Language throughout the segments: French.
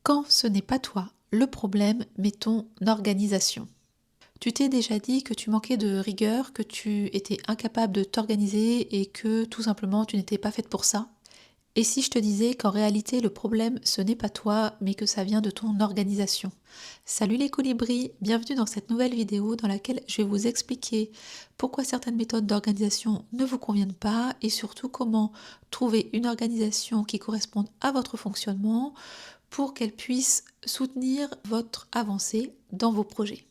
Quand ce n'est pas toi le problème, mais ton organisation. Tu t'es déjà dit que tu manquais de rigueur, que tu étais incapable de t'organiser et que tout simplement tu n'étais pas faite pour ça? Et si je te disais qu'en réalité le problème ce n'est pas toi, mais que ça vient de ton organisation? Salut les colibris, bienvenue dans cette nouvelle vidéo dans laquelle je vais vous expliquer pourquoi certaines méthodes d'organisation ne vous conviennent pas et surtout comment trouver une organisation qui corresponde à votre fonctionnement pour qu'elle puisse soutenir votre avancée dans vos projets.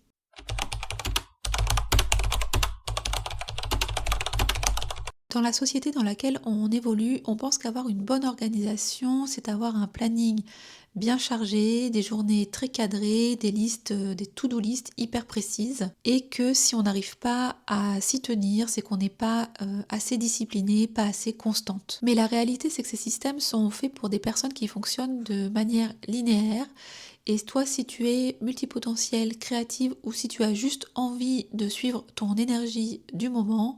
Dans la société dans laquelle on évolue, on pense qu'avoir une bonne organisation, c'est avoir un planning bien chargé, des journées très cadrées, des listes, des to-do listes hyper précises, et que si on n'arrive pas à s'y tenir, c'est qu'on n'est pas assez discipliné, pas assez constante. Mais la réalité, c'est que ces systèmes sont faits pour des personnes qui fonctionnent de manière linéaire. Et toi, si tu es multipotentiel, créative, ou si tu as juste envie de suivre ton énergie du moment,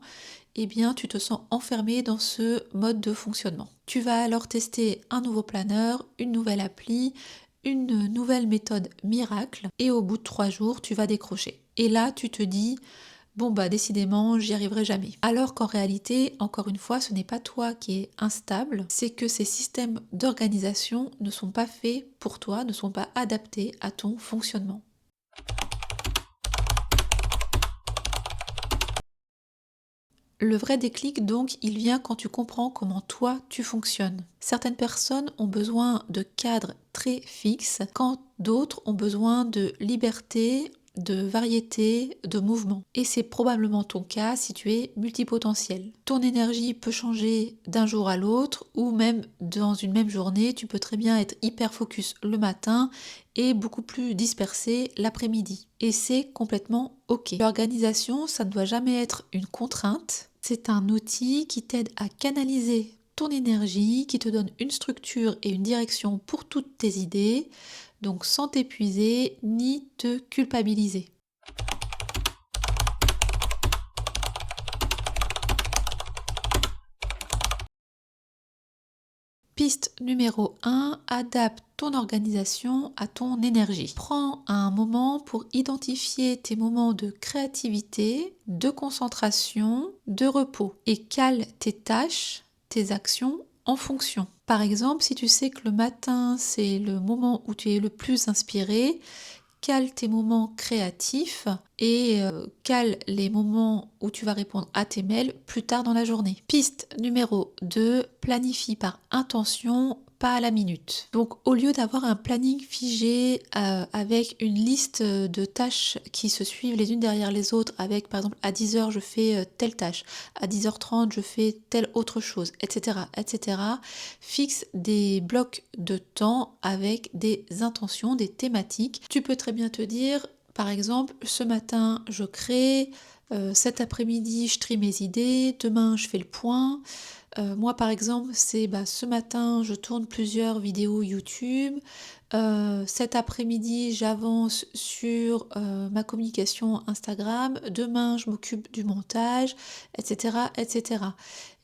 eh bien tu te sens enfermé dans ce mode de fonctionnement. Tu vas alors tester un nouveau planeur, une nouvelle appli, une nouvelle méthode miracle, et au bout de 3 jours, tu vas décrocher. Et là, tu te dis, bon bah décidément, j'y arriverai jamais. Alors qu'en réalité, encore une fois, ce n'est pas toi qui es instable, c'est que ces systèmes d'organisation ne sont pas faits pour toi, ne sont pas adaptés à ton fonctionnement. Le vrai déclic, donc, il vient quand tu comprends comment toi, tu fonctionnes. Certaines personnes ont besoin de cadres très fixes, quand d'autres ont besoin de liberté, de variété, de mouvement. Et c'est probablement ton cas si tu es multipotentiel. Ton énergie peut changer d'un jour à l'autre, ou même dans une même journée, tu peux très bien être hyper focus le matin et beaucoup plus dispersé l'après-midi. Et c'est complètement ok. L'organisation, ça ne doit jamais être une contrainte. C'est un outil qui t'aide à canaliser ton énergie, qui te donne une structure et une direction pour toutes tes idées, donc sans t'épuiser ni te culpabiliser. Piste numéro 1, adapte ton organisation à ton énergie. Prends un moment pour identifier tes moments de créativité, de concentration, de repos et cale tes tâches, tes actions en fonction. Par exemple, si tu sais que le matin, c'est le moment où tu es le plus inspiré, cale tes moments créatifs et cale les moments où tu vas répondre à tes mails plus tard dans la journée. Piste numéro 2, planifie par intention, pas à la minute. Donc au lieu d'avoir un planning figé avec une liste de tâches qui se suivent les unes derrière les autres, avec par exemple à 10h je fais telle tâche, à 10h30 je fais telle autre chose, etc., etc., fixe des blocs de temps avec des intentions, des thématiques. Tu peux très bien te dire, par exemple, ce matin je crée, cet après-midi je trie mes idées, demain je fais le point. Moi par exemple, c'est ce matin je tourne plusieurs vidéos YouTube, cet après-midi j'avance sur ma communication Instagram, demain je m'occupe du montage, etc., etc.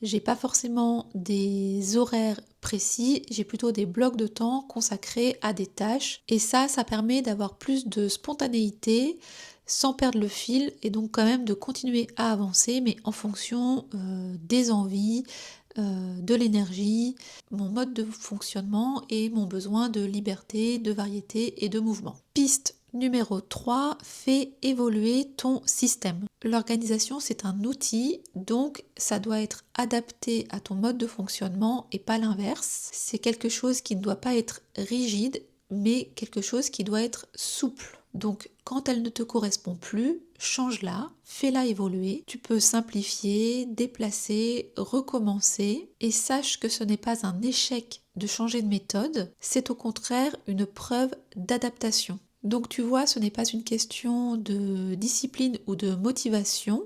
J'ai pas forcément des horaires précis, j'ai plutôt des blocs de temps consacrés à des tâches, et ça permet d'avoir plus de spontanéité sans perdre le fil, et donc quand même de continuer à avancer, mais en fonction des envies, de l'énergie, mon mode de fonctionnement et mon besoin de liberté, de variété et de mouvement. Piste numéro 3, fais évoluer ton système. L'organisation, c'est un outil, donc ça doit être adapté à ton mode de fonctionnement et pas l'inverse. C'est quelque chose qui ne doit pas être rigide, mais quelque chose qui doit être souple. Donc quand elle ne te correspond plus, change-la, fais-la évoluer. Tu peux simplifier, déplacer, recommencer, et sache que ce n'est pas un échec de changer de méthode, c'est au contraire une preuve d'adaptation. Donc tu vois, ce n'est pas une question de discipline ou de motivation,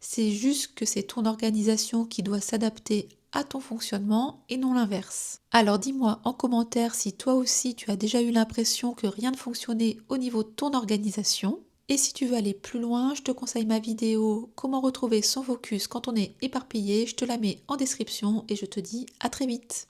c'est juste que c'est ton organisation qui doit s'adapter à ton fonctionnement et non l'inverse. Alors dis-moi en commentaire si toi aussi tu as déjà eu l'impression que rien ne fonctionnait au niveau de ton organisation. Et si tu veux aller plus loin, je te conseille ma vidéo Comment retrouver son focus quand on est éparpillé. Je te la mets en description et je te dis à très vite.